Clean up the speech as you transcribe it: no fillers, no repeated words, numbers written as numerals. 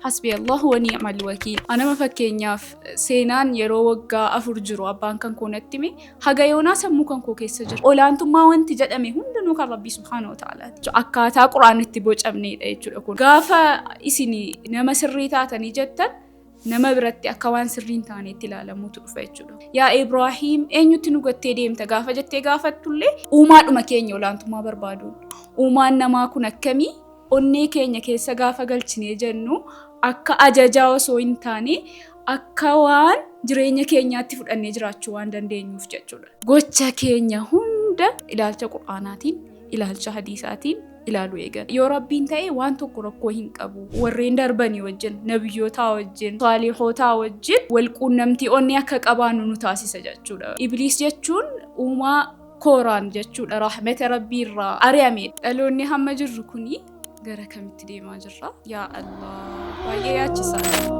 حسبي الله ونعم الوكيل أنا ما فكينياف سينان يرو وقا أفر جرو أبان كان كونتمي حقا يونا سمو كان كوكي سجر أولانتم ما وانت جد أمي هندنو كان ربي سبحانه وتعالى أكاتا قرآن التبوج أبني أيجو غافا إسيني نما سريتاتني جدا نما برتي أكوان سرين تاني تلالمو تلفايجو يا إبراهيم أين يتنو قد ديم تغافا جتي غافا تولي وما مكين يولانتم ما بربادون وما نما كنا كمي onnee keenya keessa gaafa galchinee jennu akka ajajaa osoo hin taane akka waan jireenya keenyaatti fudhannee jiraachuu waan dandeenyuuf jechuudha. Gocha keenya hunda ilaalcha quraanaatiin, ilaalcha hadiisaatiin ilaaluu eegan. Yoo Rabbiin ta'e waan tokko rakkoo hin qabu. Warreen darbanii wajjin, nabiyyootaa wajjin, saalihootaa wajjin wal quunnamtii onnee akka qabaannu nu taasisa jechuudha. Ibliis jechuun uumaa kooraan jechuudha. Rahmata Rabbii irraa ari'ame. Dhaloonni hamma jirru kuni gara kamitti deemaa jirra? Yaa Allah. Baay'ee yaachisaadha.